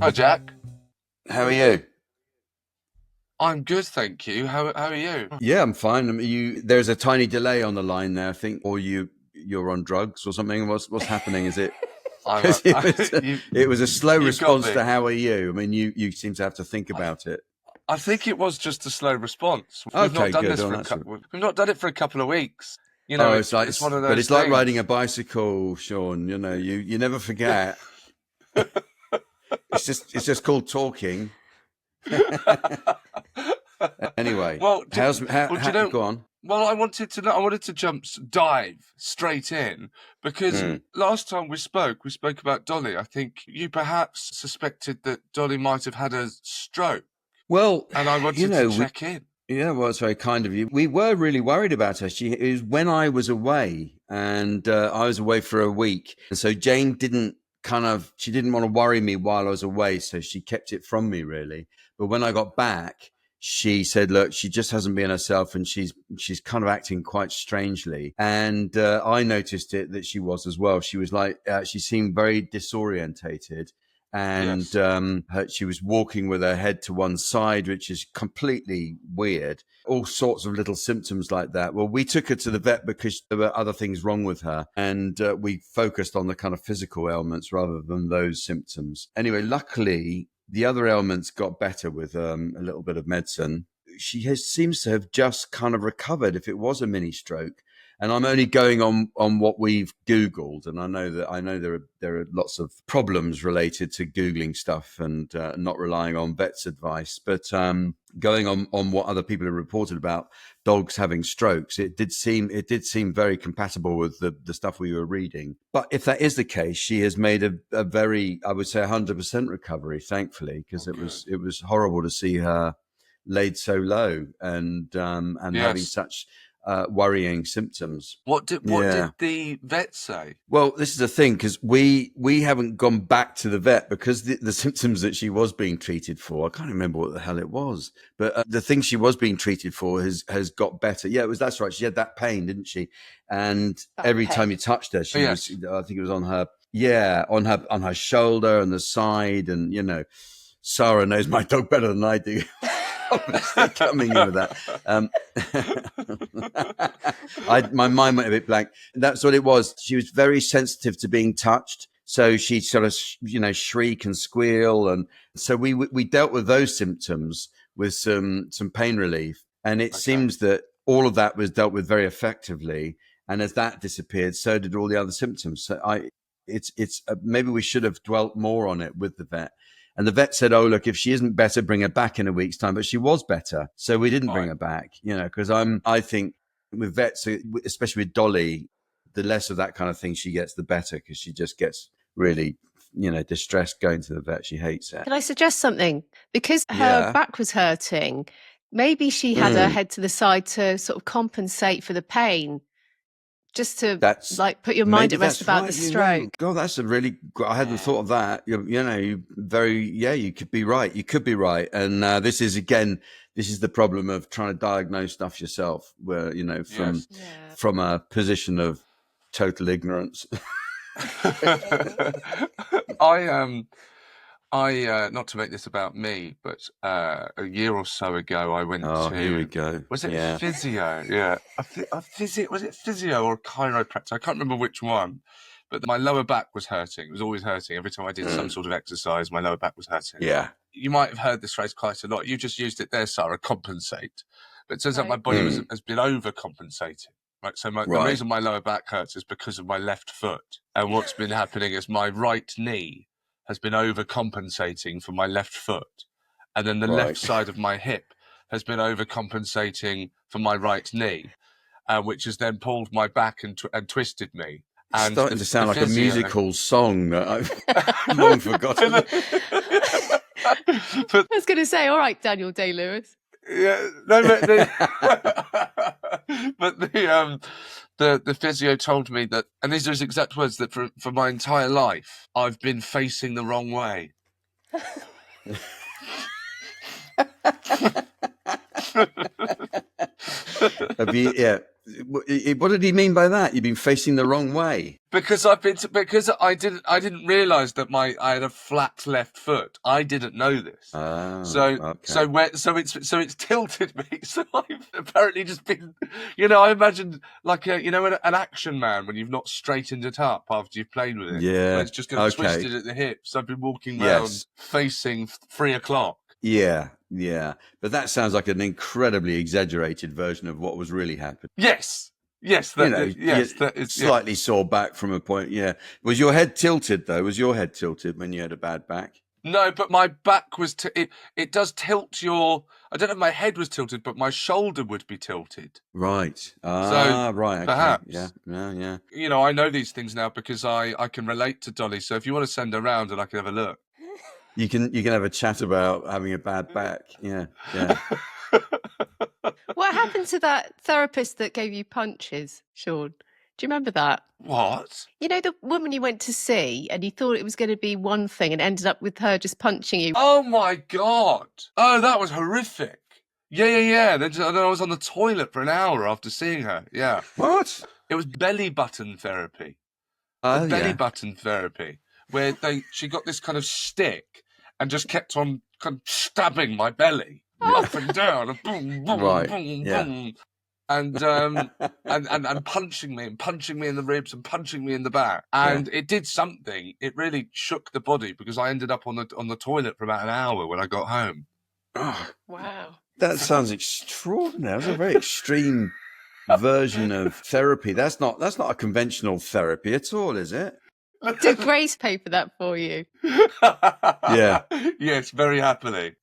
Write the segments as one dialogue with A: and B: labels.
A: Hi, Jack.
B: How are you?
A: I'm good, thank you. How are you?
B: Yeah, I'm fine. There's a tiny delay on the line there, I think, or you're on drugs or something. What's happening? Is it
A: I'm.
B: because it was a slow
A: You've got
B: response
A: me.
B: to how are you? I mean, you seem to have to think
A: I,
B: about it.
A: I think it was just a slow response. We've not
B: Okay,
A: done
B: good.
A: this
B: Oh,
A: for a
B: that's
A: couple. We've not done it for a couple of weeks.
B: oh,
A: It's one of
B: but
A: those
B: it's like riding a
A: things.
B: bicycle, Sean. You never forget. It's just called talking. Anyway,
A: well, do, do you
B: how
A: know?
B: go on.
A: Well, I wanted to know. I wanted to dive straight in because
B: Mm.
A: last time we spoke about Dolly. I think you perhaps suspected that Dolly might have had a stroke,
B: Well,
A: and I wanted to
B: we
A: check in.
B: Yeah, well, it's very kind of you. We were really worried about her. It was when I was away, and I was away for a week. And so Jane she didn't want to worry me while I was away, so she kept it from me, really. But when I got back, she said, "Look, she just hasn't been herself, and she's kind of acting quite strangely." And I noticed it that she was as well. She was like, she seemed very disorientated, and
A: Yes.
B: she was walking with her head to one side, which is completely weird. All sorts of little symptoms like that. Well, we took her to the vet because there were other things wrong with her, and we focused on the kind of physical ailments rather than those symptoms. Anyway, luckily, the other ailments got better with a little bit of medicine. Seems to have just kind of recovered if it was a mini stroke. And I'm only going on what we've Googled, and I know there are lots of problems related to Googling stuff and not relying on vets' advice. But going on what other people have reported about dogs having strokes, it did seem very compatible with the stuff we were reading. But if that is the case, she has made a very, I would say, 100% recovery, thankfully, because
A: Oh, good.
B: it was horrible to see her laid so low and having
A: Yes.
B: such worrying symptoms.
A: What did
B: Yeah.
A: the vet say?
B: Well, this is the thing, because we haven't gone back to the vet because the symptoms that she was being treated for, I can't remember what the hell it was, but the thing she was being treated for has got better. Yeah, that's right. She had that pain, didn't she? And every time you touched her, she was,
A: Yes.
B: I think it was on her, on her shoulder and the side, and Sarah knows my dog better than I do. Obviously coming in with that. My mind went a bit blank. That's what it was. She was very sensitive to being touched. So she'd sort of, shriek and squeal. And so we dealt with those symptoms with some pain relief. And it
A: Okay.
B: seems that all of that was dealt with very effectively. And as that disappeared, so did all the other symptoms. So it's maybe we should have dwelt more on it with the vet. And the vet said, "Oh, look, if she isn't better, bring her back in a week's time." But she was better, so we didn't bring her back. Because I think with vets, especially with Dolly, the less of that kind of thing she gets, the better, because she just gets really, distressed going to the vet. She hates it.
C: Can I suggest something? Because her back was hurting, maybe she had her head to the side to sort of compensate for the pain. Just to put your mind at rest about the stroke.
B: God, that's a really. I hadn't thought of that. You could be right. You could be right. And this is the problem of trying to diagnose stuff yourself, where from a position of total ignorance.
A: I not to make this about me, but a year or so ago, I went to.
B: Here we go.
A: Was it physio? Yeah, a physio. Was it physio or a chiropractor? I can't remember which one. But my lower back was hurting. It was always hurting. Every time I did some sort of exercise, my lower back was hurting.
B: Yeah.
A: You might have heard this phrase quite a lot. You just used it there, Sarah, compensate. But it turns out my body has been overcompensating. Right, so the reason my lower back hurts is because of my left foot. And what's been happening is my right knee has been overcompensating for my left foot. And then the left side of my hip has been overcompensating for my right knee, which has then pulled my back and twisted me.
B: And starting to sound like a musical song that I've long forgotten.
C: I was going to say, all right, Daniel Day-Lewis.
A: Yeah, no, but the physio told me that, and these are his exact words, that for my entire life I've been facing the wrong way.
B: What did he mean by that? You've been facing the wrong way.
A: Because I didn't realise that I had a flat left foot. I didn't know this.
B: Okay.
A: So it's tilted me. So I've apparently just been, I imagined like an action man when you've not straightened it up after you've played with it.
B: Yeah.
A: Where it's just kind of twisted at the hips. I've been walking around facing 3 o'clock.
B: Yeah. But that sounds like an incredibly exaggerated version of what was really happening.
A: Yes, that is
B: slightly sore back from a point. Yeah. Was your head tilted though? Was your head tilted when you had a bad back?
A: No, but my back was. It does tilt your. I don't know if my head was tilted, but my shoulder would be tilted.
B: Right. Right. Okay.
A: Perhaps.
B: Yeah.
A: I know these things now because I can relate to Dolly. So if you want to send her around and I can have a look.
B: You can have a chat about having a bad back. Yeah.
C: What happened to that therapist that gave you punches, Seann? Do you remember that?
A: What?
C: The woman you went to see and you thought it was going to be one thing and ended up with her just punching you.
A: Oh, my God. Oh, that was horrific. Yeah. Then I was on the toilet for an hour after seeing her. Yeah.
B: What?
A: It was belly button therapy. Belly button therapy, where she got this kind of stick and just kept on kind of stabbing my belly up and down, and boom, boom, boom, boom, and punching me in the ribs and punching me in the back, and it did something. It really shook the body because I ended up on the toilet for about an hour when I got home.
B: Oh,
C: wow,
B: that sounds extraordinary. That's a very extreme version of therapy. That's not a conventional therapy at all, is it?
C: Did Grace pay for that for you?
B: Yeah.
A: Yes, very happily.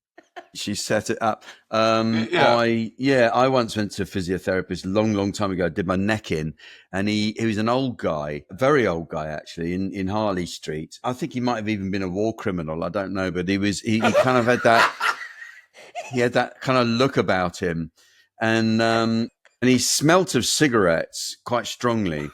B: She set it up. I once went to a physiotherapist a long time ago. I did my neck in, and he was an old guy, a very old guy actually, in Harley Street. I think he might have even been a war criminal. I don't know, but he kind of had that. He had that kind of look about him, and he smelt of cigarettes quite strongly.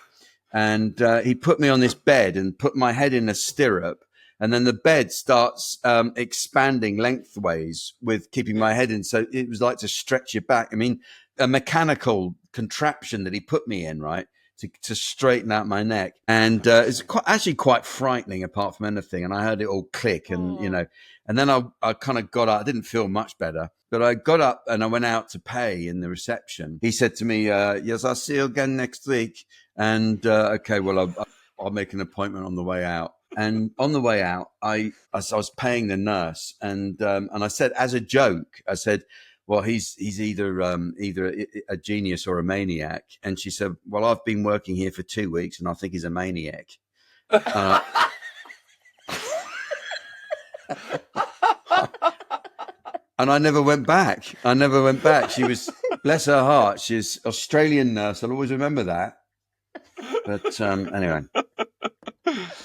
B: And he put me on this bed and put my head in a stirrup. And then the bed starts expanding lengthways with keeping my head in. So it was like to stretch your back. I mean, a mechanical contraption that he put me in, right, to straighten out my neck. And it's actually quite frightening apart from anything. And I heard it all click and, and then I kind of got up. I didn't feel much better. But I got up and I went out to pay in the reception. He said to me, yes, I'll see you again next week. And, okay, well, I'll make an appointment on the way out. And on the way out, I was paying the nurse, and I said, as a joke, I said, well, he's either a genius or a maniac. And she said, well, I've been working here for 2 weeks, and I think he's a maniac. And I never went back. She was, bless her heart, she's an Australian nurse. I'll always remember that. But anyway.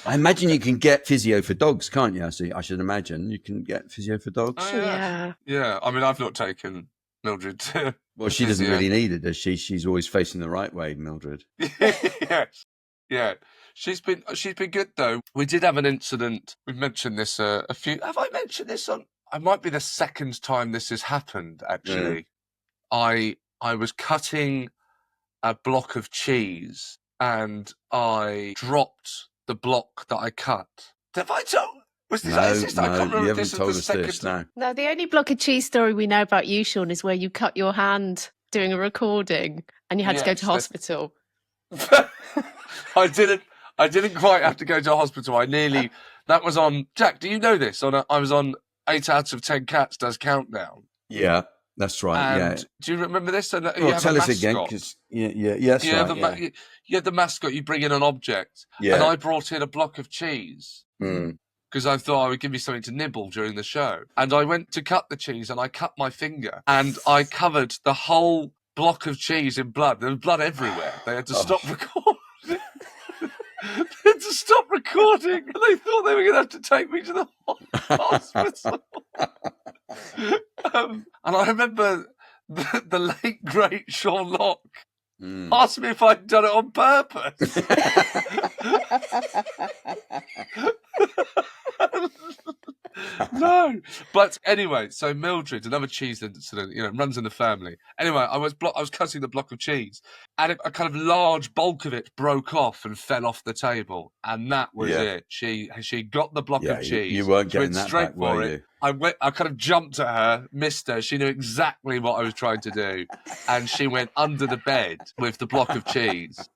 B: I imagine you can get physio for dogs, can't you? I should imagine you can get physio for dogs.
A: Oh, yeah. Yeah. I mean, I've not taken Mildred to
B: well, she doesn't really need it, does she? She's always facing the right way, Mildred.
A: Yes. Yeah. She's been good though. We did have an incident. We've mentioned this a few. Have I mentioned this on? I might be the second time this has happened. Actually, I was cutting a block of cheese and I dropped the block that I cut. Have I told? Was this?
B: No,
A: I can't remember.
B: You haven't told us this. No.
C: No, the only block of cheese story we know about you, Seann, is where you cut your hand doing a recording and you had to go to hospital.
A: I didn't quite have to go to hospital. That was on, Jack, do you know this? I was on 8 out of 10 Cats Does Countdown.
B: Yeah, that's right.
A: And do you remember this?
B: Well, tell us again, because
A: the mascot, you bring in an object. Yeah. And I brought in a block of cheese. Because I thought I would give you something to nibble during the show. And I went to cut the cheese and I cut my finger. And I covered the whole block of cheese in blood. There was blood everywhere. They had to stop recording. They had to stop recording. And they thought they were going to have to take me to the hospital. And I remember the late, great Sean Locke asked me if I'd done it on purpose. No. But anyway, so Mildred, another cheese incident, runs in the family. Anyway, I was cutting the block of cheese, and a kind of large bulk of it broke off and fell off the table, and that was it. She got the block of cheese.
B: You weren't getting that back, were you?
A: I kind of jumped at her, missed her. She knew exactly what I was trying to do, and she went under the bed with the block of cheese.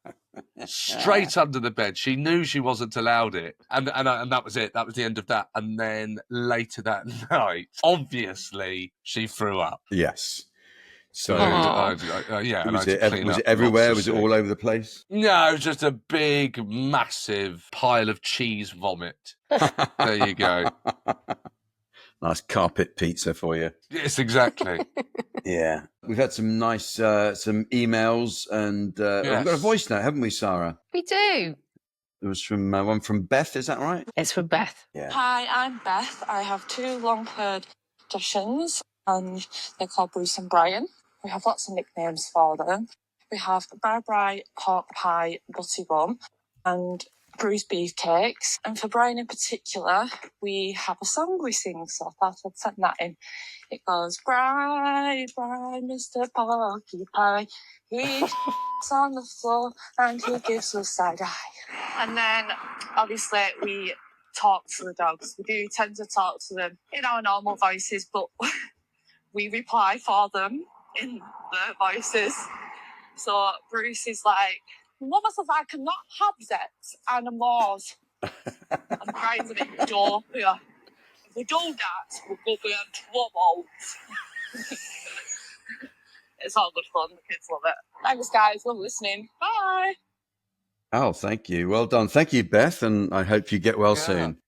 A: Straight under the bed. She knew she wasn't allowed it, and that was it. That was the end of that. And then later that night, obviously, she threw up.
B: Yes. So
A: was
B: it everywhere? Was it all over the place?
A: No, it was just a big, massive pile of cheese vomit. There you go.
B: Nice carpet pizza for you.
A: Yes, exactly.
B: Yeah. We've had some nice some emails, and we've got a voice note, haven't we, Sarah?
C: We do.
B: It was from one from Beth, is that right?
C: It's from Beth.
D: Yeah. Hi, I'm Beth. I have 2 long-haired Dachshunds, and they're called Bruce and Brian. We have lots of nicknames for them. We have Bri, Pork Pie, Butty Bum, and Bruce Beefcakes. And for Brian in particular, we have a song we sing, so I thought I'd send that in. It goes, Bri, Mr. Porky Pie, he on the floor and he gives us side eye. And then, obviously, we talk to the dogs. We do tend to talk to them in our normal voices, but we reply for them in their voices. So Bruce is like, Mama says I cannot have sex animals. And Brian's a bit dull here. If we do that, we'll go in trouble. It's all good fun. The kids love it. Thanks, guys. Love listening. Bye.
B: Oh, thank you. Well done. Thank you, Beth, and I hope you get well soon.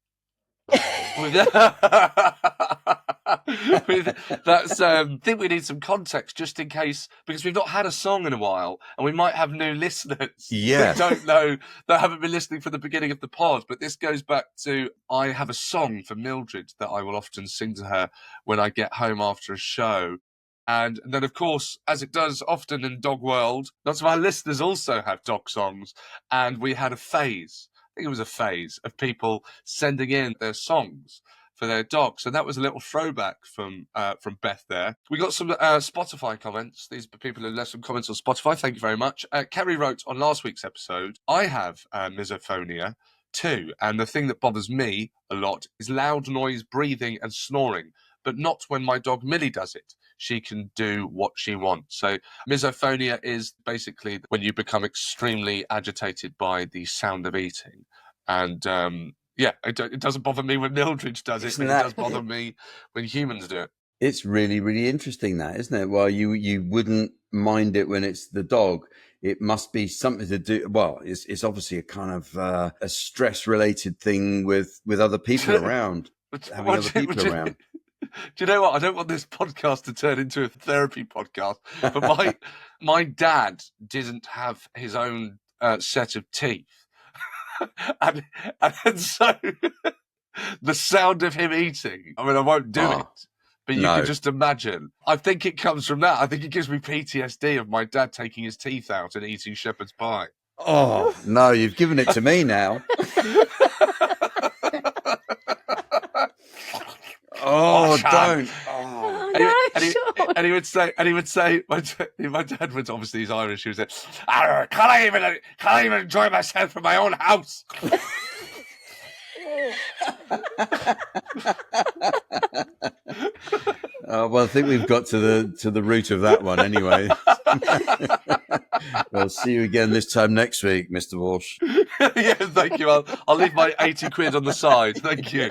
A: That's I think we need some context just in case, because we've not had a song in a while and we might have new listeners that don't know, that haven't been listening from the beginning of the pod. But this goes back to, I have a song for Mildred that I will often sing to her when I get home after a show. And then, of course, as it does often in dog world, lots of our listeners also have dog songs, and we had a phase. I think it was a phase of people sending in their songs for their dogs. So that was a little throwback from Beth there. We got some Spotify comments. These are people who left some comments on Spotify. Thank you very much. Kerry wrote on last week's episode, I have misophonia too, and the thing that bothers me a lot is loud noise, breathing and snoring, but not when my dog Millie does it. She can do what she wants. So misophonia is basically when you become extremely agitated by the sound of eating. And it doesn't bother me when Mildred does it, but it does bother me when humans do it.
B: It's really, really interesting, that, isn't it? Well, you wouldn't mind it when it's the dog. It must be something to do. Well, it's obviously a kind of a stress-related thing with other people around, having other people around.
A: Do you know what? I don't want this podcast to turn into a therapy podcast, but my dad didn't have his own set of teeth. and so the sound of him eating, I mean, I won't do it, but you can just imagine. I think it comes from that. I think it gives me PTSD of my dad taking his teeth out and eating shepherd's pie.
B: Oh, no, you've given it to me now. Oh, don't. Oh.
A: And he would say, my dad was, obviously he's Irish, he would say, can't I even enjoy myself from my own house.
B: Well, I think we've got to the root of that one anyway. We'll see you again this time next week, Mr. Walsh.
A: Yeah, thank you. I'll leave my 80 quid on the side. Thank you.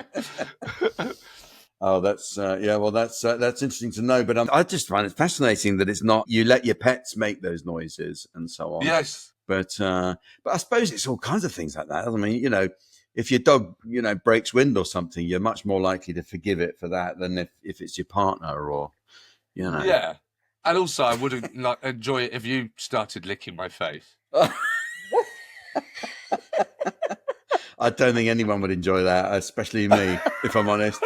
B: Oh, that's that's interesting to know. But I just find it fascinating that it's not, you let your pets make those noises and so on.
A: Yes.
B: But I suppose it's all kinds of things like that. I mean, if your dog, breaks wind or something, you're much more likely to forgive it for that than if it's your partner or,
A: Yeah. And also, I wouldn't enjoy it if you started licking my face.
B: I don't think anyone would enjoy that, especially me, if I'm honest.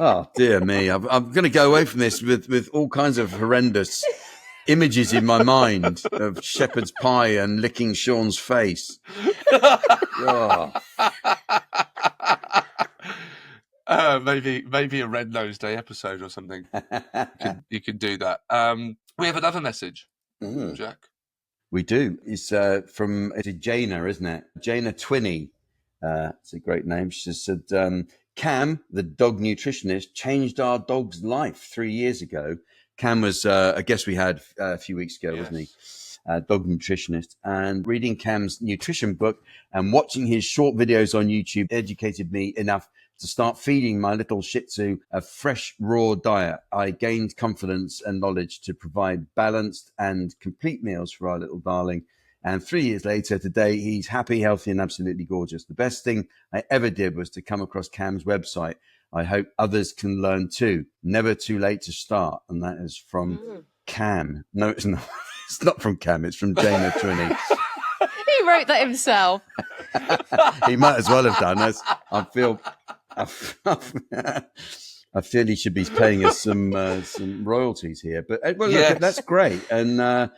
B: Oh, dear me. I'm going to go away from this with all kinds of horrendous images in my mind of shepherd's pie and licking Seann's face. Oh.
A: maybe a Red Nose Day episode or something. You can do that. We have another message, Jack.
B: We do. It's from Jana, isn't it? Jana Twinney. It's a great name. She said, Cam, the dog nutritionist, changed our dog's life 3 years ago. Cam was a guest we had a few weeks ago, wasn't he? Dog nutritionist. And reading Cam's nutrition book and watching his short videos on YouTube educated me enough to start feeding my little Shih Tzu a fresh, raw diet. I gained confidence and knowledge to provide balanced and complete meals for our little darling. And 3 years later, today, he's happy, healthy, and absolutely gorgeous. The best thing I ever did was to come across Cam's website. I hope others can learn too. Never too late to start. And that is from Cam. No, it's not. It's not from Cam. It's from Jana Twinney.
C: He wrote that himself.
B: He might as well have done. I feel he should be paying us some royalties here. But well, look, that's great. And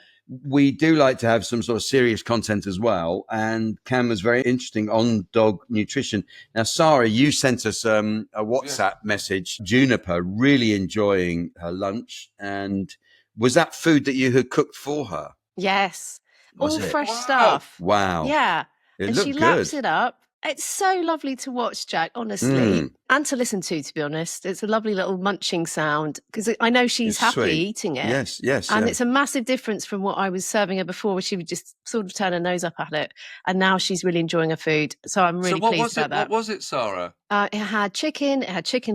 B: we do like to have some sort of serious content as well. And Cam was very interesting on dog nutrition. Now, Sarah, you sent us a WhatsApp message. Juniper really enjoying her lunch. And was that food that you had cooked for her?
C: Yes. All fresh stuff.
B: Wow.
C: Yeah.
B: And
C: she laps it up. It's so lovely to watch, Jack, honestly, and to listen to be honest. It's a lovely little munching sound because I know she's happy eating it.
B: Yes.
C: And it's a massive difference from what I was serving her before, where she would just sort of turn her nose up at it. And now she's really enjoying her food. So I'm really pleased about that.
A: What was it, Sarah?
C: It had chicken,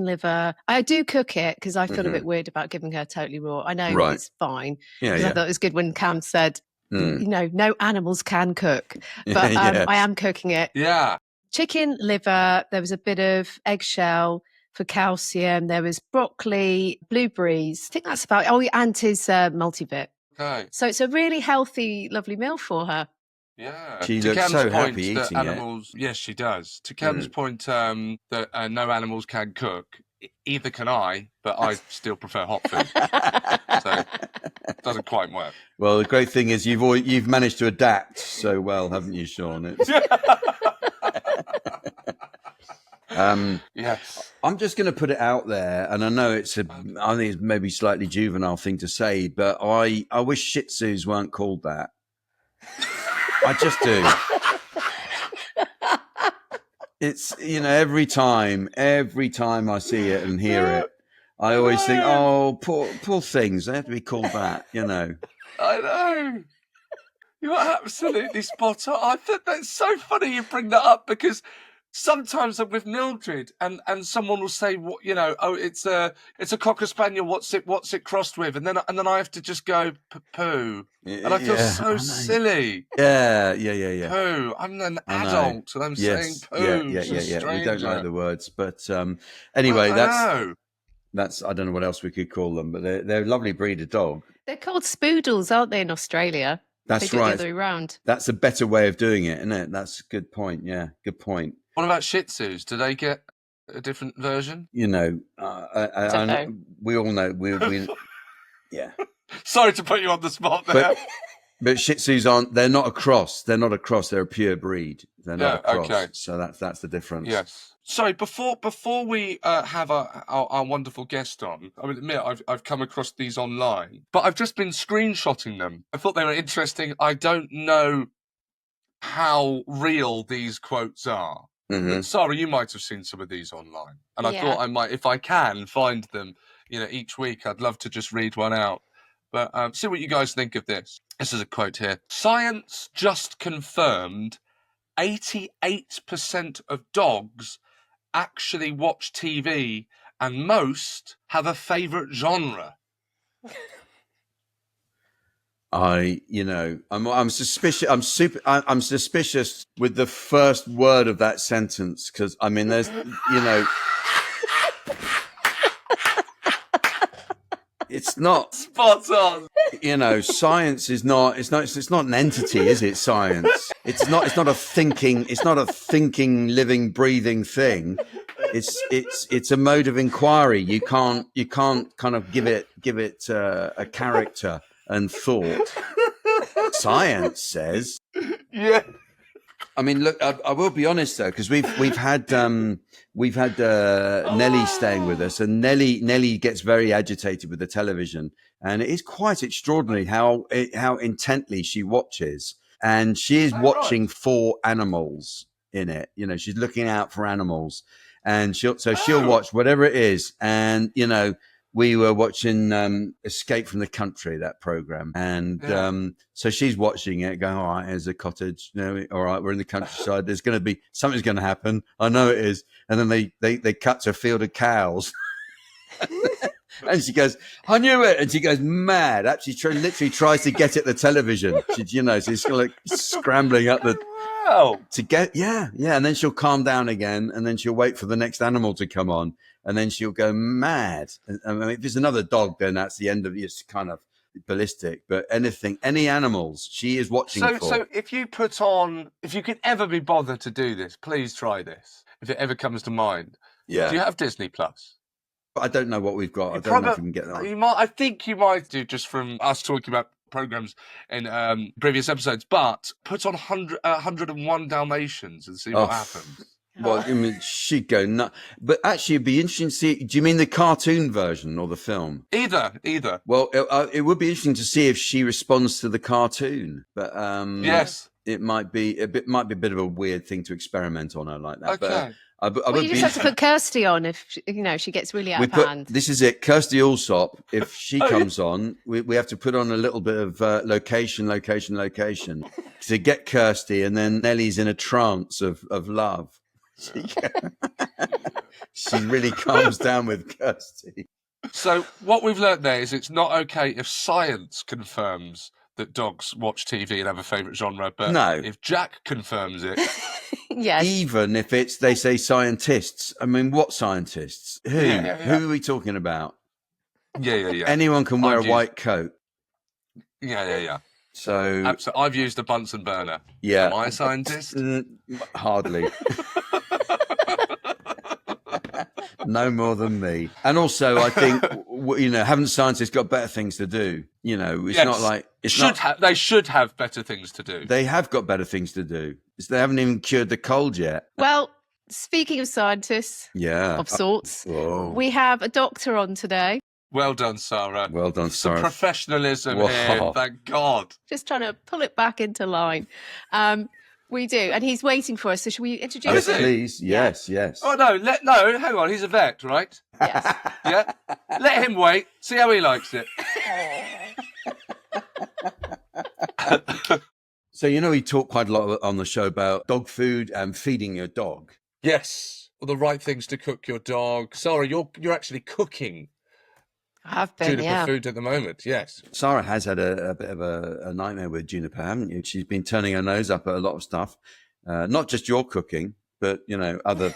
C: liver. I do cook it because I feel a bit weird about giving her totally raw. I know it's fine. I thought it was good when Cam said, no animals can cook. But I am cooking it.
A: Yeah.
C: Chicken, liver, there was a bit of eggshell for calcium, there was broccoli, blueberries. I think that's about and his multivit.
A: Okay.
C: So it's a really healthy, lovely meal for her.
A: Yeah.
B: She looks so happy eating
A: animals, it. Yes, she does. To Cam's point that no animals can cook, either can I, but I still prefer hot food. So it doesn't quite work.
B: Well, the great thing is you've managed to adapt so well, haven't you, Seann?
A: Yes.
B: I'm just going to put it out there, and I know I think it's maybe slightly juvenile thing to say, but I wish Shih Tzus weren't called that. I just do. It's, every time I see it and hear it, I always think, oh, poor things. They have to be called that,
A: I know. You're absolutely spot on. I think that's so funny you bring that up because sometimes I'm with Mildred and someone will say, it's a Cocker Spaniel. What's it crossed with? And then I have to just go poo. And I feel so silly.
B: Yeah.
A: Poo. I'm an adult and I'm saying poo.
B: Yeah. We don't like the words, but anyway, that's I don't know what else we could call them, but they're a lovely breed of dog.
C: They're called spoodles, aren't they, in Australia?
B: That's
C: they
B: right.
C: The other way around.
B: That's a better way of doing it, isn't it? That's a good point. Yeah, good point.
A: What about Shih Tzus? Do they get a different version?
B: We all know. Yeah.
A: Sorry to put you on the spot there.
B: But Shih Tzus they're not a cross. They're not a cross. They're a pure breed. They're not a cross. Okay. So that's the difference.
A: Yes. Sorry, before we have our wonderful guest on, I would admit I've come across these online, but I've just been screenshotting them. I thought they were interesting. I don't know how real these quotes are. Mm-hmm. Sarah, you might have seen some of these online, and I thought I might, if I can find them, each week, I'd love to just read one out. But see what you guys think of this. This is a quote here. Science just confirmed 88% of dogs actually watch TV, and most have a favourite genre. I'm suspicious. I'm suspicious with the first word of that sentence because there's, it's not spot on.
B: Science is not. It's not an entity, is it? Science. It's not a thinking, living, breathing thing. It's a mode of inquiry. You can't kind of give it a character and thought. Science says.
A: Yeah.
B: I mean, look, I will be honest though, because we've had Nelly staying with us, and Nelly gets very agitated with the television, and it is quite extraordinary how intently she watches, and she is watching for animals in it. You know, she's looking out for animals, and she'll watch whatever it is, and you know. We were watching Escape from the Country, that program. And so she's watching it, going, all right, here's a cottage. You know, all right, we're in the countryside. There's going to be, something's going to happen. I know it is. And then they cut to a field of cows. And she goes, I knew it. And she goes mad. Actually, literally tries to get at the television. She's like scrambling up to get, yeah. And then she'll calm down again. And then she'll wait for the next animal to come on. And then she'll go mad. I mean, if it's another dog, then that's the end of it. It's kind of ballistic. But any animals, she is watching for.
A: So if you could ever be bothered to do this, please try this. If it ever comes to mind.
B: Yeah.
A: Do you have Disney Plus?
B: I don't know what we've got. I don't know if we can get that.
A: I think you might do, just from us talking about programs in previous episodes. But put on 101 Dalmatians and see what happens.
B: Well, I mean, she'd go nuts. But actually, it'd be interesting to see. Do you mean the cartoon version or the film?
A: Either.
B: Well, it would be interesting to see if she responds to the cartoon. But
A: yes,
B: it might be a bit of a weird thing to experiment on her like that.
A: Okay.
B: But
C: you just have to put Kirsty on if she gets really out of hand.
B: This is it, Kirsty Allsop. If she comes on, we have to put on a little bit of location to get Kirsty, and then Nellie's in a trance of love. She really calms down with Kirsty.
A: So what we've learned there is it's not okay if science confirms that dogs watch TV and have a favourite genre, but if Jack confirms it...
C: Yes.
B: Even if they say scientists. I mean, what scientists? Who? Yeah. Who are we talking about?
A: Yeah.
B: Anyone can wear a white coat.
A: Yeah.
B: So
A: absolutely. I've used a Bunsen burner.
B: Yeah.
A: Am I a scientist?
B: Hardly. No more than me. And also, I think, haven't scientists got better things to do? It's not like...
A: They should have better things to do.
B: They have got better things to do. They haven't even cured the cold yet.
C: Well, speaking of scientists of sorts, we have a doctor on today.
A: Well done, Sarah.
B: Well done, Sarah.
A: Some professionalism here, thank God.
C: Just trying to pull it back into line. We do, and he's waiting for us. So should we introduce him?
B: Please, yes.
A: Oh no, hang on. He's a vet, right?
C: Yes.
A: Yeah. Let him wait. See how he likes it.
B: So we talk quite a lot on the show about dog food and feeding your dog.
A: Yes, well, the right things to cook your dog. Sarah, you're actually cooking.
C: I have been,
A: Juniper food at the moment, yes.
B: Sarah has had a bit of a nightmare with Juniper, haven't you? She's been turning her nose up at a lot of stuff. Not just your cooking, but, other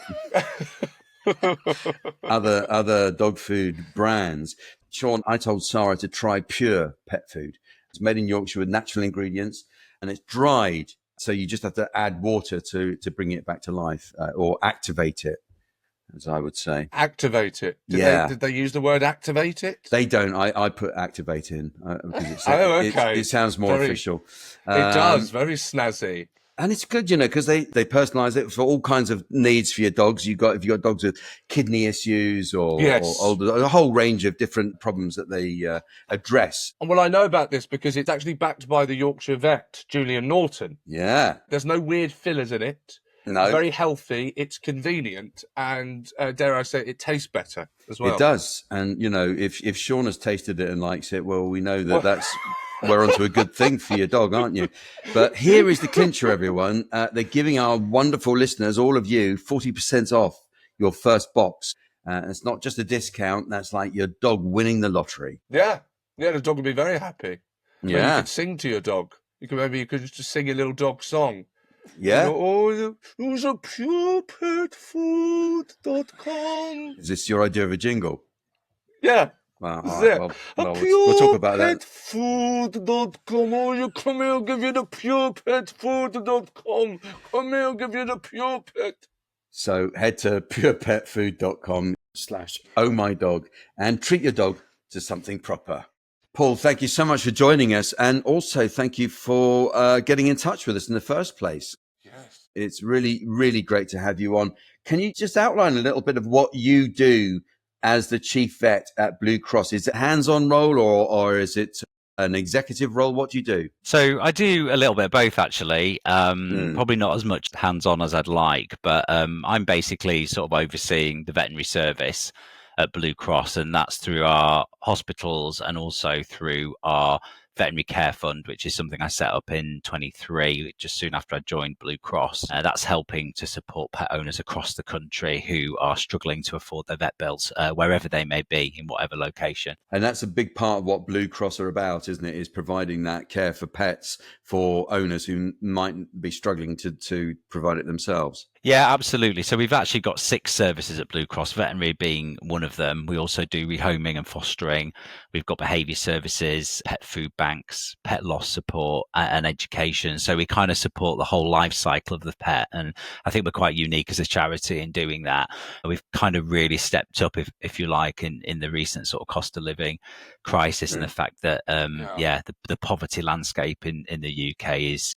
B: other dog food brands. Seann, I told Sarah to try Pure pet food. It's made in Yorkshire with natural ingredients, and it's dried. So you just have to add water to bring it back to life or activate it, as I would say.
A: Activate it. Did they use the word activate it?
B: They don't. I put activate in because
A: okay.
B: It sounds more official.
A: It does. Very snazzy.
B: And it's good, because they personalize it for all kinds of needs for your dogs. If you've got dogs with kidney issues or a whole range of different problems that they address.
A: And well, I know about this because it's actually backed by the Yorkshire vet, Julian Norton.
B: Yeah.
A: There's no weird fillers in it.
B: No.
A: It's very healthy, it's convenient, and dare I say, it tastes better as well.
B: It does. And, if Seann has tasted it and likes it, well, we know that's... We're onto a good thing for your dog, aren't you? But here is the clincher, everyone. They're giving our wonderful listeners, all of you, 40% off your first box. It's not just a discount. That's like your dog winning the lottery.
A: Yeah, the dog will be very happy.
B: Yeah.
A: You could sing to your dog. You could just sing a little dog song.
B: Yeah.
A: Use a purepetfood.com.
B: Is this your idea of a jingle?
A: Yeah.
B: Well, we'll talk about that.
A: Purepetfood.com. Oh, you come here, I'll give you the purepetfood.com. Come here, I'll give you the pure pet.
B: So head to purepetfood.com/ohmydog and treat your dog to something proper. Paul, thank you so much for joining us. And also thank you for getting in touch with us in the first place.
A: Yes.
B: It's really, really great to have you on. Can you just outline a little bit of what you do as the chief vet at Blue Cross? Is it a hands-on role or is it an executive role? What do you do?
E: So I do a little bit of both, actually. Probably not as much hands-on as I'd like, but I'm basically sort of overseeing the veterinary service at Blue Cross, and that's through our hospitals and also through our veterinary care fund, which is something I set up in 23, just soon after I joined Blue Cross. That's helping to support pet owners across the country who are struggling to afford their vet bills, wherever they may be, in whatever location.
B: And that's a big part of what Blue Cross are about, isn't it? Is providing that care for pets for owners who might be struggling to provide it themselves.
E: Yeah, absolutely. So we've actually got 6 services at Blue Cross, veterinary being one of them. We also do rehoming and fostering. We've got behaviour services, pet food banks, pet loss support, and education. So we kind of support the whole life cycle of the pet. And I think we're quite unique as a charity in doing that. We've kind of really stepped up, if you like, in the recent sort of cost of living crisis, and the fact that, the poverty landscape in the UK is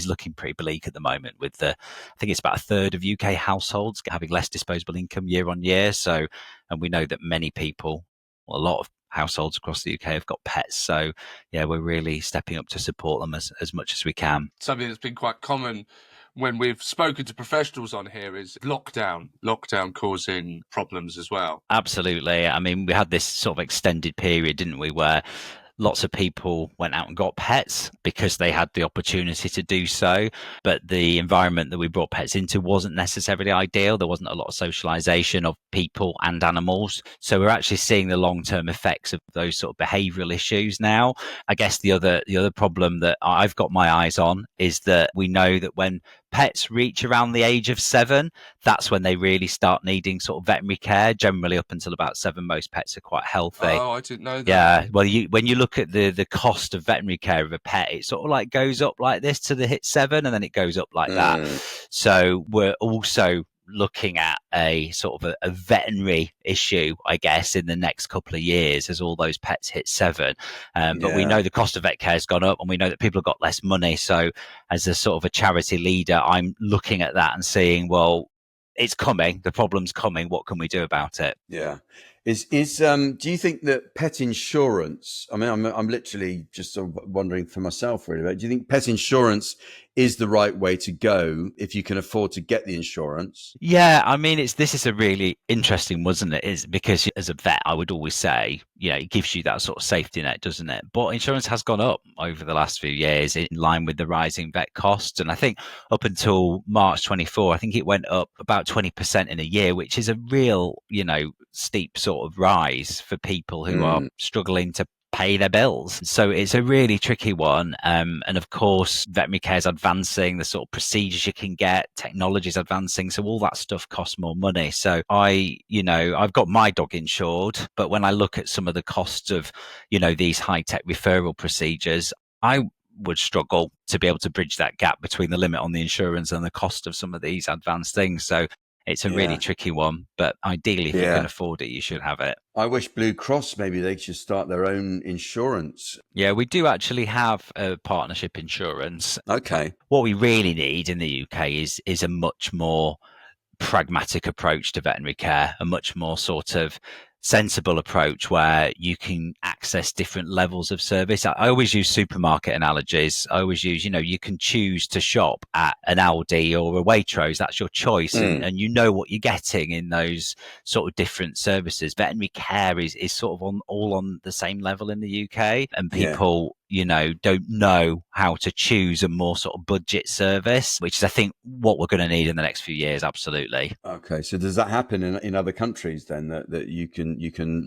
E: looking pretty bleak at the moment, with I think it's about a third of UK households having less disposable income year on year. So, and we know that many people, a lot of households across the UK have got pets. So yeah, we're really stepping up to support them as much as we can.
A: Something that's been quite common when we've spoken to professionals on here is lockdown causing problems as well.
E: Absolutely. I mean, we had this sort of extended period, didn't we, where lots of people went out and got pets because they had the opportunity to do so. But the environment that we brought pets into wasn't necessarily ideal. There wasn't a lot of socialization of people and animals. So we're actually seeing the long-term effects of those sort of behavioral issues now. I guess the other problem that I've got my eyes on is that we know that when pets reach around the age of 7, that's when they really start needing sort of veterinary care. Generally up until about 7, most pets are quite healthy.
A: Oh, I didn't know that.
E: Yeah, well, when you look at the cost of veterinary care of a pet, it sort of like goes up like this to the hit 7, and then it goes up like that. So we're also looking at a sort of a veterinary issue, I guess, in the next couple of years as all those pets hit 7. But we know the cost of vet care has gone up, and we know that people have got less money. So as a sort of a charity leader, I'm looking at that and saying, well, it's coming, the problem's coming, what can we do about it?
B: Yeah. Do you think that pet insurance, I mean, I'm literally just sort of wondering for myself really, but do you think pet insurance is the right way to go if you can afford to get the insurance?
E: Yeah, I mean, this is a really interesting one, isn't it? Is because as a vet, I would always say, it gives you that sort of safety net, doesn't it? But insurance has gone up over the last few years in line with the rising vet costs. And I think up until March 24, I think it went up about 20% in a year, which is a real, steep sort of rise for people who are struggling to pay their bills. So it's a really tricky one. And of course, veterinary care is advancing, the sort of procedures you can get, technology is advancing. So all that stuff costs more money. So I've got my dog insured, but when I look at some of the costs of, these high-tech referral procedures, I would struggle to be able to bridge that gap between the limit on the insurance and the cost of some of these advanced things. So it's a really tricky one, but ideally, if you can afford it, you should have it.
B: I wish Blue Cross, maybe they should start their own insurance.
E: Yeah, we do actually have a partnership insurance.
B: Okay.
E: What we really need in the UK is a much more pragmatic approach to veterinary care, a much more sort of sensible approach where you can access different levels of service. I always use supermarket analogies. I always use, you can choose to shop at an Aldi or a Waitrose. That's your choice. And you know what you're getting in those sort of different services. Veterinary care is sort of all on the same level in the UK, and people don't know how to choose a more sort of budget service, which is, I think, what we're going to need in the next few years. Absolutely.
B: Okay. So does that happen in other countries then, that you can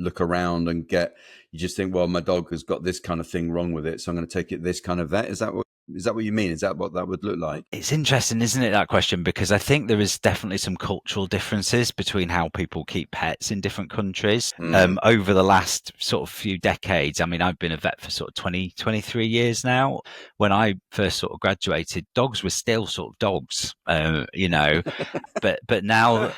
B: look around and you just think, well, my dog has got this kind of thing wrong with it, so I'm going to take it this kind of vet? Is that what you mean? Is that what that would look like?
E: It's interesting, isn't it, that question? Because I think there is definitely some cultural differences between how people keep pets in different countries. Over the last sort of few decades, I mean, I've been a vet for sort of 23 years now. When I first sort of graduated, dogs were still sort of dogs, but now,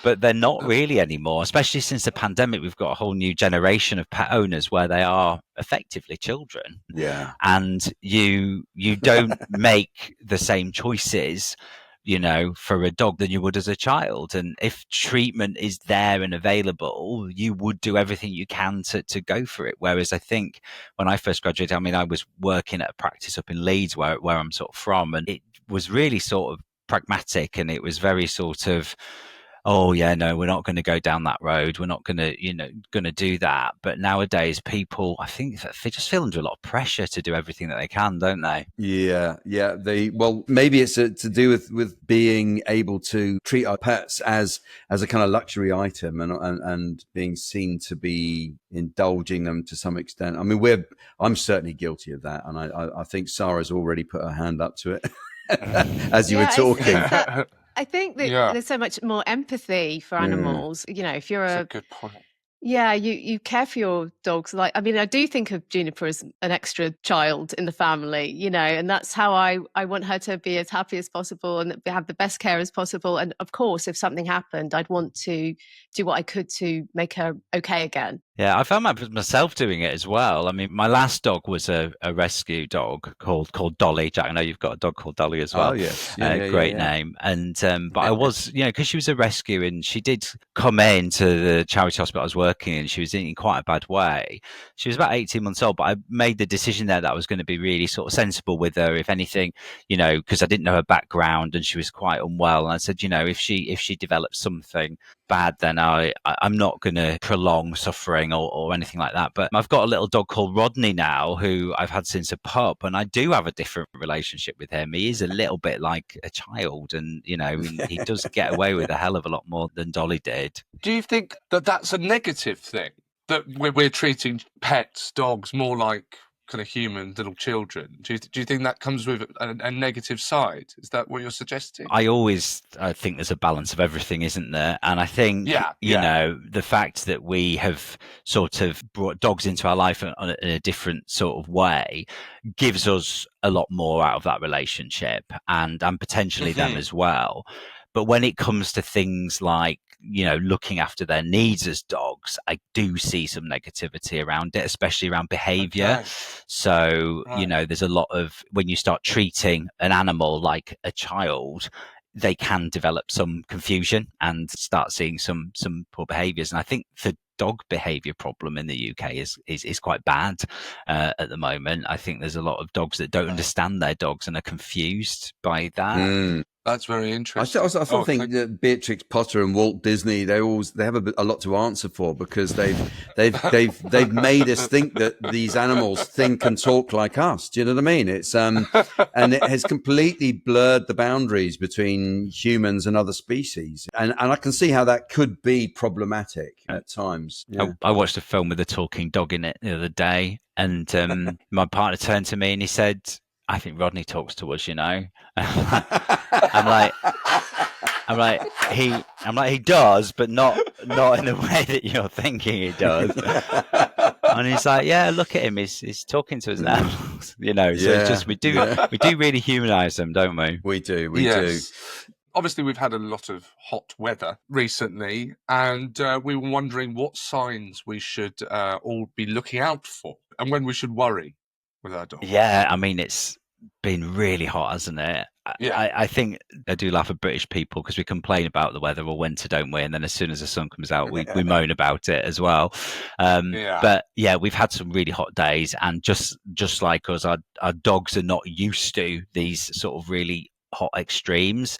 E: but they're not really anymore, especially since the pandemic. We've got a whole new generation of pet owners where they are effectively children.
B: Yeah.
E: And you don't make the same choices, you know, for a dog than you would as a child. And if treatment is there and available, you would do everything you can to go for it. Whereas I think when I first graduated, I mean, I was working at a practice up in Leeds where I'm sort of from, and it was really sort of pragmatic, and it was very sort of, oh yeah, no, we're not going to go down that road. We're not going to do that. But nowadays, people, I think that they just feel under a lot of pressure to do everything that they can, don't they?
B: Yeah. Well, maybe it's to do with being able to treat our pets as a kind of luxury item, and being seen to be indulging them to some extent. I mean, I'm certainly guilty of that, and I think Sarah's already put her hand up to it as you were talking.
C: I think that there's so much more empathy for animals. You know, if you're
A: That's a good point.
C: Yeah, you care for your dogs. Like, I mean, I do think of Juniper as an extra child in the family, you know, and that's how I want her to be as happy as possible and have the best care as possible. And of course, if something happened, I'd want to do what I could to make her okay again.
E: Yeah, I found myself doing it as well. I mean, my last dog was a rescue dog called Dolly. Jack, I know you've got a dog called Dolly as well.
B: Oh, yes.
E: Great name. And but I was, you know, because she was a rescue and she did come into the charity hospital I was working in. She was in quite a bad way. She was about 18 months old, but I made the decision there that I was going to be really sort of sensible with her. If anything, you know, because I didn't know her background and she was quite unwell. And I said, you know, if she develops something bad, then I'm not going to prolong suffering or anything like that. But I've got a little dog called Rodney now, who I've had since a pup, and I do have a different relationship with him. He is a little bit like a child, and you know, he does get away with a hell of a lot more than Dolly did.
A: Do you think that that's a negative thing, that we're treating pets, dogs, more like kind of human little children? Do you think that comes with a negative side? Is that what you're suggesting?
E: I think there's a balance of everything, isn't there? And I think, you know, the fact that we have sort of brought dogs into our life in a different sort of way gives us a lot more out of that relationship, and potentially them as well. But when it comes to things like, you know, looking after their needs as dogs, I do see some negativity around it, especially around behavior. Okay. So, you know, there's a lot of, when you start treating an animal like a child, they can develop some confusion and start seeing some poor behaviors. And I think the dog behavior problem in the UK is quite bad at the moment. I think there's a lot of dogs that don't understand their dogs and are confused by that.
A: That's very interesting.
B: I think that Beatrix Potter and Walt Disney, they have a lot to answer for, because they've made us think that these animals think and talk like us. Do you know what I mean? It's and it has completely blurred the boundaries between humans and other species, and I can see how that could be problematic at times. Yeah.
E: I watched a film with a talking dog in it the other day, and my partner turned to me and he said, I think Rodney talks to us, you know. I'm like, he does, but not in the way that you're thinking he does. And he's like, yeah, look at him, he's talking to us now, you know. So it's just we do really humanize them, don't we?
B: We do.
A: Obviously, we've had a lot of hot weather recently, and we were wondering what signs we should all be looking out for, and when we should worry with our dog.
E: Yeah, I mean, it's been really hot, hasn't it? I think I do laugh at British people because we complain about the weather or winter, don't we? And then as soon as the sun comes out, we moan about it as well. But yeah, we've had some really hot days, and just like us, our dogs are not used to these sort of really hot extremes.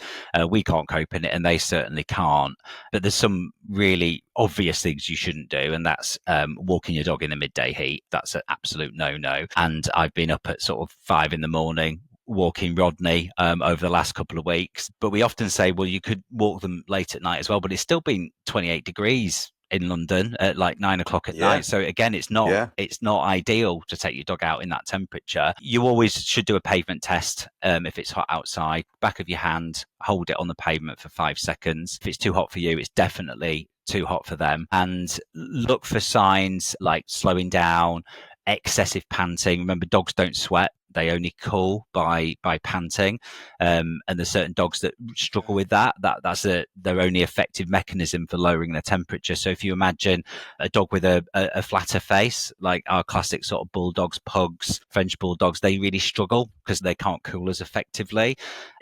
E: We can't cope in it, and they certainly can't. But there's some really obvious things you shouldn't do, and that's walking your dog in the midday heat. That's an absolute no-no. And I've been up at sort of 5 a.m. walking Rodney over the last couple of weeks. But we often say, well, you could walk them late at night as well, but it's still been 28 degrees in London at like 9 o'clock at night. So again, it's not ideal to take your dog out in that temperature. You always should do a pavement test if it's hot outside. Back of your hand, hold it on the pavement for 5 seconds. If it's too hot for you, it's definitely too hot for them. And look for signs like slowing down, excessive panting. Remember, dogs don't sweat. they only cool by panting, and there's certain dogs that struggle with that. That's their only effective mechanism for lowering their temperature. So if you imagine a dog with a flatter face, like our classic sort of bulldogs, pugs, French bulldogs, they really struggle because they can't cool as effectively.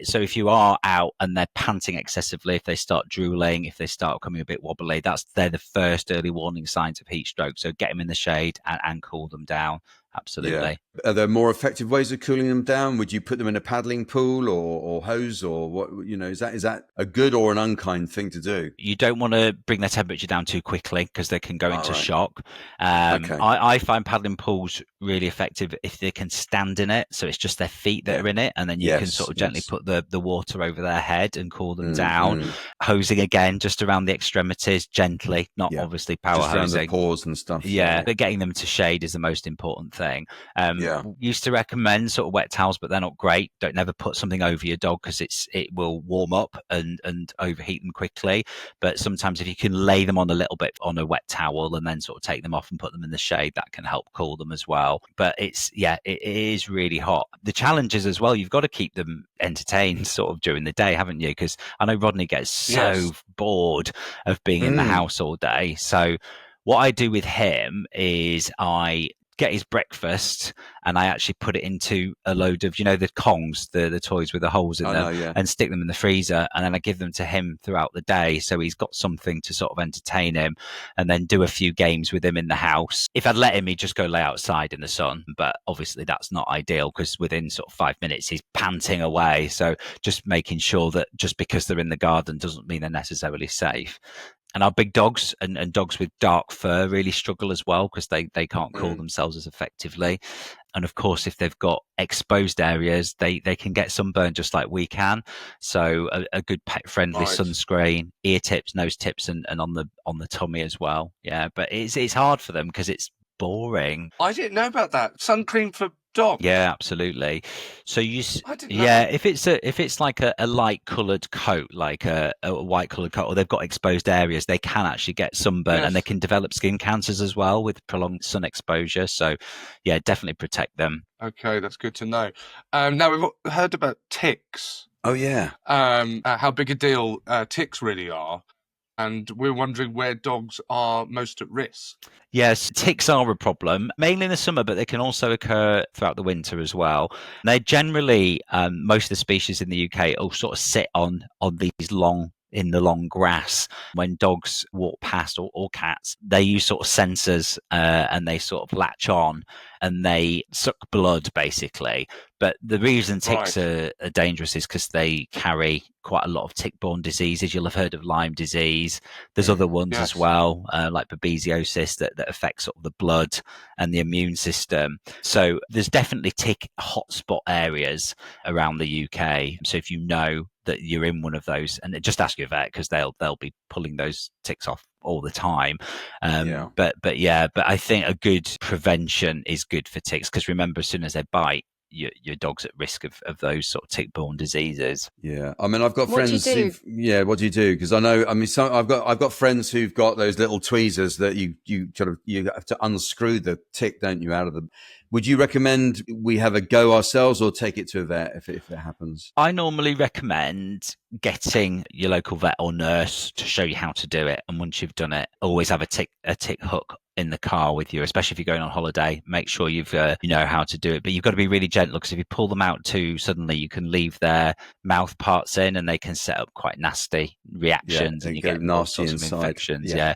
E: So if you are out and they're panting excessively, if they start drooling, if they start becoming a bit wobbly, they're the first early warning signs of heat stroke. So get them in the shade and cool them down. Absolutely.
B: Yeah. Are there more effective ways of cooling them down? Would you put them in a paddling pool or hose, or what? Is that a good or an unkind thing to do?
E: You don't want to bring their temperature down too quickly because they can go into shock. Okay. I find paddling pools really effective if they can stand in it, so it's just their feet that are in it, and then you can sort of gently put the water over their head and cool them down. Hosing again just around the extremities, gently, not obviously power
B: just
E: hosing.
B: Around the paws and stuff.
E: Yeah, but getting them to shade is the most important thing. Used to recommend sort of wet towels, but they're not great. Don't never put something over your dog because it will warm up and overheat them quickly. But sometimes if you can lay them on a little bit on a wet towel and then sort of take them off and put them in the shade, that can help cool them as well. But it is really hot. The challenge is as well, you've got to keep them entertained sort of during the day, haven't you? Because I know Rodney gets so bored of being in the house all day. So what I do with him is I get his breakfast and I actually put it into a load of, the Kongs, the toys with the holes in them, and stick them in the freezer, and then I give them to him throughout the day, so he's got something to sort of entertain him, and then do a few games with him in the house. If I'd let him, he'd just go lay outside in the sun, but obviously that's not ideal because within sort of 5 minutes he's panting away. So just making sure that just because they're in the garden doesn't mean they're necessarily safe. And our big dogs and dogs with dark fur really struggle as well because they can't cool themselves as effectively. And of course, if they've got exposed areas, they can get sunburned just like we can. So a good pet-friendly sunscreen, ear tips, nose tips, and on the tummy as well. Yeah, but it's hard for them because it's boring.
A: I didn't know about that. Sun cream for dogs.
E: Yeah, absolutely. So if it's like a light coloured coat, like a white coloured coat, or they've got exposed areas, they can actually get sunburn and they can develop skin cancers as well with prolonged sun exposure. So yeah, definitely protect them.
A: Okay, that's good to know. Now we've heard about ticks.
B: Oh yeah.
A: How big a deal ticks really are. And we're wondering where dogs are most at risk.
E: Yes, ticks are a problem, mainly in the summer, but they can also occur throughout the winter as well. They generally, most of the species in the UK, will sort of sit on these in the long grass. When dogs walk past, or cats, they use sort of sensors and they sort of latch on and they suck blood basically. But the reason ticks are dangerous is because they carry quite a lot of tick-borne diseases. You'll have heard of Lyme disease. There's other ones as well, like babesiosis that affects sort of the blood and the immune system. So there's definitely tick hotspot areas around the UK. So if you know that you're in one of those, and just ask your vet because they'll be pulling those ticks off all the time. But I think a good prevention is good for ticks because remember, as soon as they bite, your dog's at risk of those sort of tick-borne diseases.
B: Yeah, I mean, I've got friends. What do you do? Because I know, I mean, I've got friends who've got those little tweezers that you have to unscrew the tick, don't you, out of them. Would you recommend we have a go ourselves or take it to a vet if it happens?
E: I normally recommend getting your local vet or nurse to show you how to do it. And once you've done it, always have a tick hook in the car with you, especially if you're going on holiday. Make sure you know how to do it. But you've got to be really gentle because if you pull them out too suddenly, you can leave their mouth parts in and they can set up quite nasty reactions and you get nasty infections. Yeah.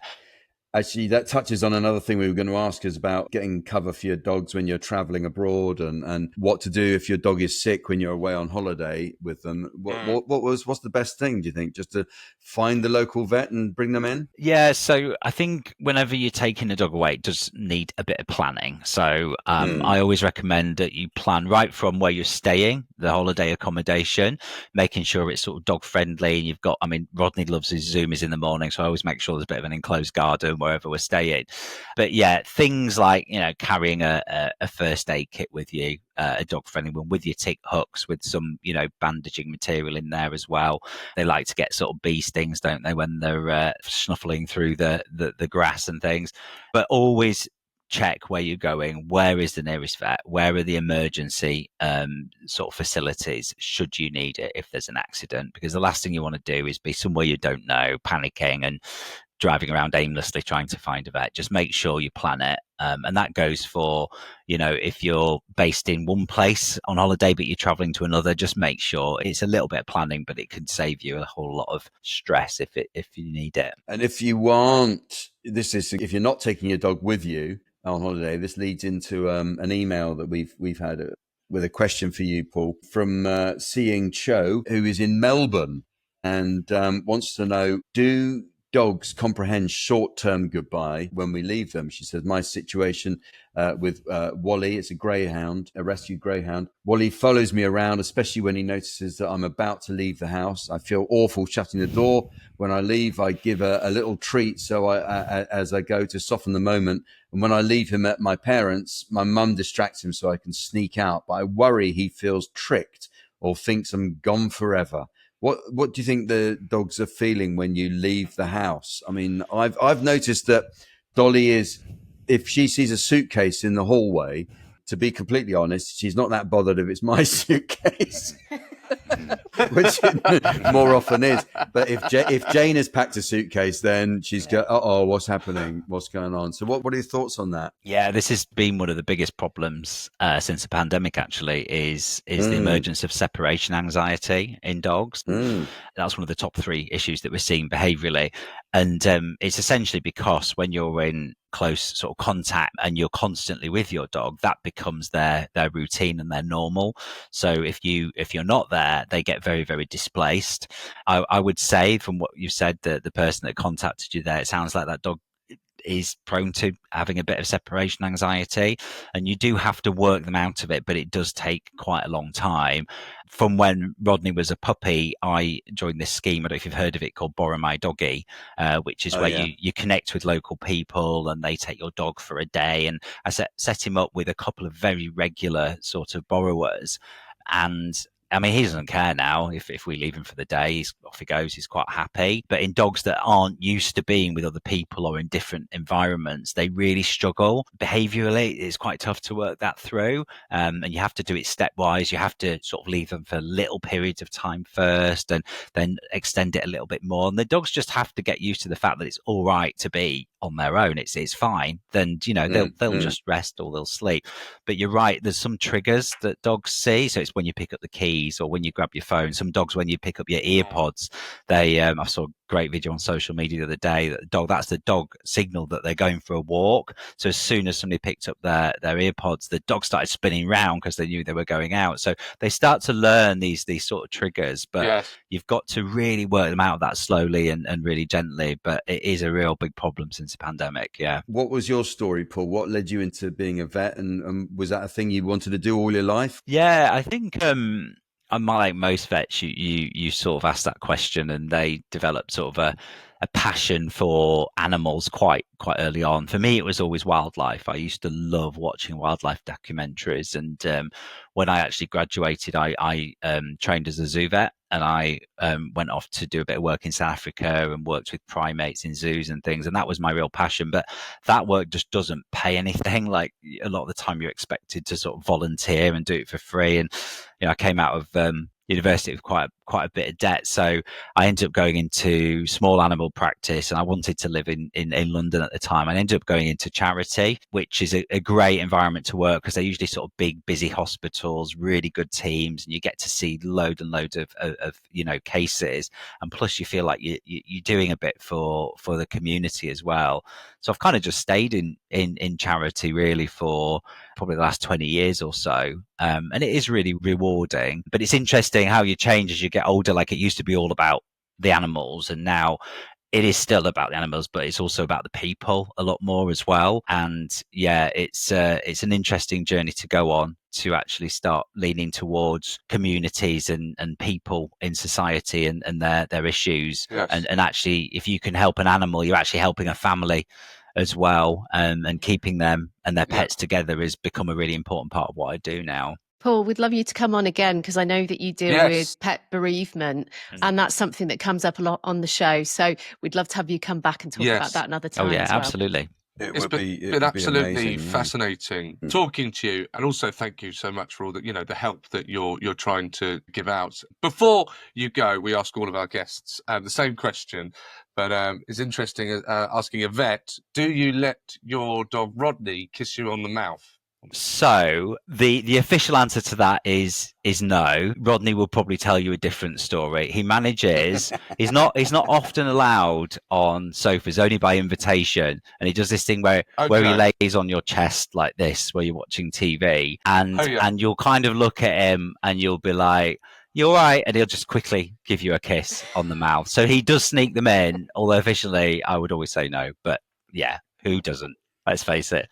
B: Actually, that touches on another thing we were going to ask is about getting cover for your dogs when you're traveling abroad and what to do if your dog is sick when you're away on holiday with them. What's the best thing, do you think? Just to find the local vet and bring them in?
E: Yeah, so I think whenever you're taking a dog away, it does need a bit of planning. So I always recommend that you plan right from where you're staying, the holiday accommodation, making sure it's sort of dog friendly. And you've got, I mean, Rodney loves his Zoomies in the morning, so I always make sure there's a bit of an enclosed garden wherever we're staying. But yeah, things like, carrying a first aid kit with you, a dog friendly one with your tick hooks, with some, bandaging material in there as well. They like to get sort of bee stings, don't they, when they're snuffling through the grass and things. But always check where you're going, where is the nearest vet, where are the emergency sort of facilities should you need it if there's an accident, because the last thing you want to do is be somewhere you don't know, panicking and driving around aimlessly trying to find a vet. Just make sure you plan it. And that goes for, if you're based in one place on holiday, but you're traveling to another, just make sure it's a little bit of planning, but it can save you a whole lot of stress if you need it.
B: And if you're not taking your dog with you on holiday, this leads into an email that we've had with a question for you, Paul, from Seeing Cho, who is in Melbourne and wants to know, do dogs comprehend short-term goodbye when we leave them? She says, my situation with Wally, it's a greyhound, a rescued greyhound. Wally follows me around, especially when he notices that I'm about to leave the house. I feel awful shutting the door. When I leave, I give a little treat as I go to soften the moment. And when I leave him at my parents', my mum distracts him so I can sneak out. But I worry he feels tricked or thinks I'm gone forever. What do you think the dogs are feeling when you leave the house? I mean, I've noticed that Dolly if she sees a suitcase in the hallway, to be completely honest, she's not that bothered if it's my suitcase, which it more often is. But if Jane has packed a suitcase, then she's go, what's happening? What's going on? So what are your thoughts on that?
E: Yeah, this has been one of the biggest problems since the pandemic, actually, is the emergence of separation anxiety in dogs. That's one of the top 3 issues that we're seeing behaviourally. And it's essentially because when you're in close sort of contact and you're constantly with your dog, that becomes their routine and their normal. So if you're not there, they get very, very displaced. I would say, from what you said, that the person that contacted you there, it sounds like that dog is prone to having a bit of separation anxiety, and you do have to work them out of it, but it does take quite a long time. From when Rodney was a puppy, I joined this scheme, I don't know if you've heard of it, called Borrow My Doggy, which is where you connect with local people and they take your dog for a day. And I set him up with a couple of very regular sort of borrowers, and I mean, he doesn't care now if we leave him for the day. Off he goes. He's quite happy. But in dogs that aren't used to being with other people or in different environments, they really struggle. Behaviourally, it's quite tough to work that through. And you have to do it stepwise. You have to sort of leave them for little periods of time first and then extend it a little bit more. And the dogs just have to get used to the fact that it's all right to be on their own. It's fine. Then, they'll just rest or they'll sleep. But you're right. There's some triggers that dogs see. So it's when you pick up the keys or when you grab your phone. Some dogs, when you pick up your earpods, they I saw a great video on social media the other day that that's the dog signal that they're going for a walk. So as soon as somebody picked up their earpods, the dog started spinning round because they knew they were going out. So they start to learn these sort of triggers, but you've got to really work them out of that slowly and really gently. But it is a real big problem since the pandemic. Yeah.
B: What was your story, Paul? What led you into being a vet, and was that a thing you wanted to do all your life?
E: Yeah, I think like most vets, you sort of ask that question, and they develop sort of a passion for animals quite early on. For me, it was always wildlife. I used to love watching wildlife documentaries, and when I actually graduated, I trained as a zoo vet, and I went off to do a bit of work in South Africa and worked with primates in zoos and things, and that was my real passion. But that work just doesn't pay anything. Like, a lot of the time you're expected to sort of volunteer and do it for free, and I came out of university with quite a bit of debt, so I ended up going into small animal practice, and I wanted to live in London at the time. I ended up going into charity, which is a great environment to work because they're usually sort of big, busy hospitals, really good teams, and you get to see loads and loads of cases, and plus you feel like you're doing a bit for the community as well. So I've kind of just stayed in charity really for probably the last 20 years or so, and it is really rewarding. But it's interesting how you change as you get older. Like, it used to be all about the animals, and now it is still about the animals, but it's also about the people a lot more as well. And yeah, it's an interesting journey to go on, to actually start leaning towards communities and people in society and their issues. Yes. And actually, if you can help an animal, you're actually helping a family as well, and keeping them and their pets together has become a really important part of what I do now.
C: Paul, we'd love you to come on again, because I know that you deal with pet bereavement, and that's something that comes up a lot on the show. So we'd love to have you come back and talk about that another time.
E: Oh yeah,
C: as well.
E: Absolutely.
A: It's been absolutely fascinating talking to you, and also thank you so much for all the help that you're trying to give out. Before you go, we ask all of our guests the same question, but it's interesting asking a vet: do you let your dog Rodney kiss you on the mouth?
E: So the official answer to that is no. Rodney will probably tell you a different story. He manages. he's not often allowed on sofas, only by invitation, and he does this thing where he lays on your chest like this, where you're watching TV, and you'll kind of look at him and you'll be like, "You all right?" And he'll just quickly give you a kiss on the mouth. So he does sneak them in, although officially I would always say no. But yeah, who doesn't? Let's face it.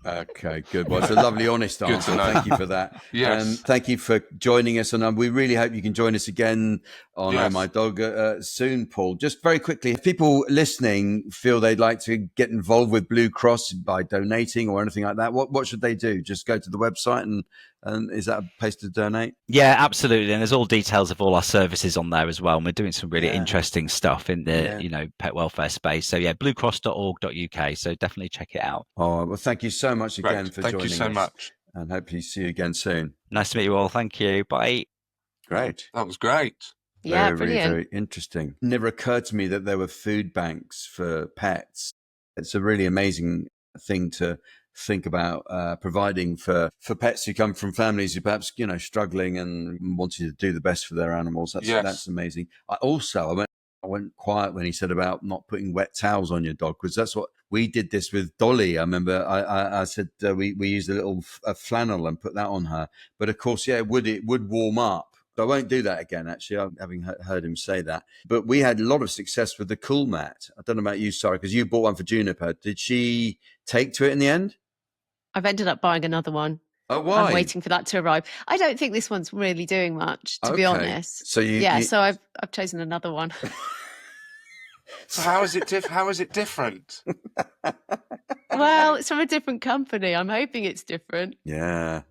B: Okay, good. Well, it's a lovely, honest answer. Thank you for that.
A: Yes.
B: Thank you for joining us. And we really hope you can join us again on Oh My Dog soon, Paul. Just very quickly, if people listening feel they'd like to get involved with Blue Cross by donating or anything like that, what should they do? Just go to the website and is that a place to donate?
E: Yeah, absolutely. And there's all details of all our services on there as well. And we're doing some really interesting stuff in the pet welfare space. So bluecross.org.uk. So definitely check it out.
B: Oh, well, thank you so much again for joining us.
A: Thank you so much.
B: And hopefully see you again soon.
E: Nice to meet you all. Thank you. Bye.
B: Great.
A: That was great.
C: Yeah,
B: very,
C: brilliant.
B: very interesting. It never occurred to me that there were food banks for pets. It's a really amazing thing to think about providing for pets who come from families who perhaps struggling and wanting to do the best for their animals. That's amazing. I went quiet when he said about not putting wet towels on your dog, because that's what we did this with Dolly. I remember I said we used a flannel and put that on her, but of course it would warm up. So I won't do that again, actually, having heard him say that. But we had a lot of success with the Cool Mat. I don't know about you, Sarah, because you bought one for Juniper. Did she take to it in the end?
C: I've ended up buying another one.
B: Oh, why?
C: I'm waiting for that to arrive. I don't think this one's really doing much, to be honest.
B: So
C: so I've chosen another one.
A: So how is it different?
C: Well, it's from a different company. I'm hoping it's different.
B: Yeah.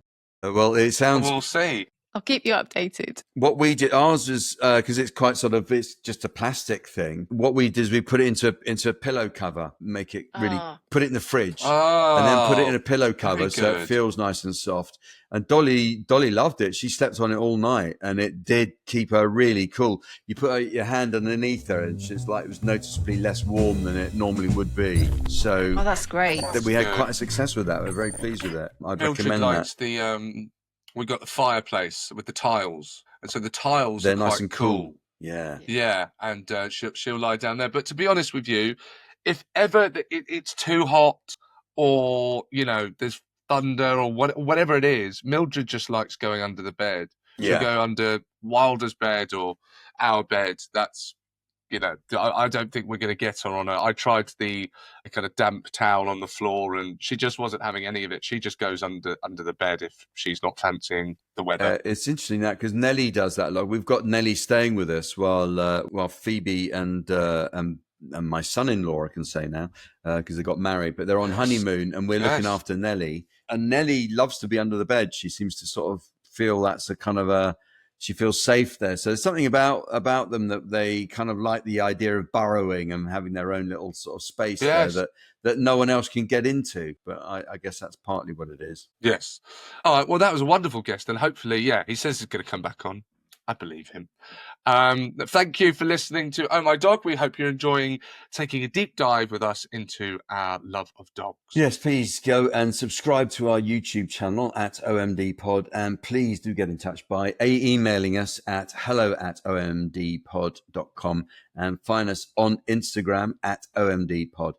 B: Well, it sounds.
A: We'll see.
C: I'll keep you updated.
B: What we did, ours was because it's quite it's just a plastic thing. What we did is we put it into a pillow cover, make it really put it in the fridge, and then put it in a pillow cover so it feels nice and soft. And Dolly loved it. She slept on it all night, and it did keep her really cool. You put your hand underneath her, and she's like it was noticeably less warm than it normally would be. So,
C: that's great.
B: We had quite a success with that. We're very pleased with it. I'd recommend that.
A: We got the fireplace with the tiles, and so the tiles
B: they're
A: are
B: nice
A: quite
B: and cool. Yeah,
A: and she'll lie down there. But to be honest with you, if ever it's too hot, or there's thunder or whatever it is, Mildred just likes going under the bed. She'll go under Wilder's bed or our bed. That's I don't think we're going to get her on I tried the kind of damp towel on the floor, and she just wasn't having any of it. She just goes under the bed if she's not fancying the weather. It's
B: interesting that because Nelly does that a lot. We've got Nelly staying with us while Phoebe and my son-in-law, I can say now, because they got married, but they're on honeymoon, and we're looking after Nelly. And Nelly loves to be under the bed. She seems to sort of feel that's a kind of she feels safe there. So there's something about them that they kind of like the idea of burrowing and having their own little sort of space there that no one else can get into. But I guess that's partly what it is.
A: Yes. All right. Well, that was a wonderful guest. And hopefully, he says he's going to come back on. I believe him. Thank you for listening to Oh My Dog. We hope you're enjoying taking a deep dive with us into our love of dogs.
B: Yes, please go and subscribe to our YouTube channel at OMDpod, and please do get in touch by emailing us at hello@omdpod.com and find us on Instagram at OMDpod.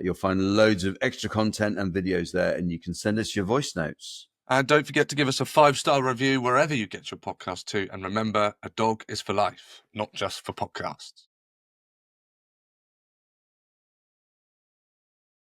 B: You'll find loads of extra content and videos there, and you can send us your voice notes.
A: And don't forget to give us a 5-star review wherever you get your podcast to. And remember, a dog is for life, not just for podcasts.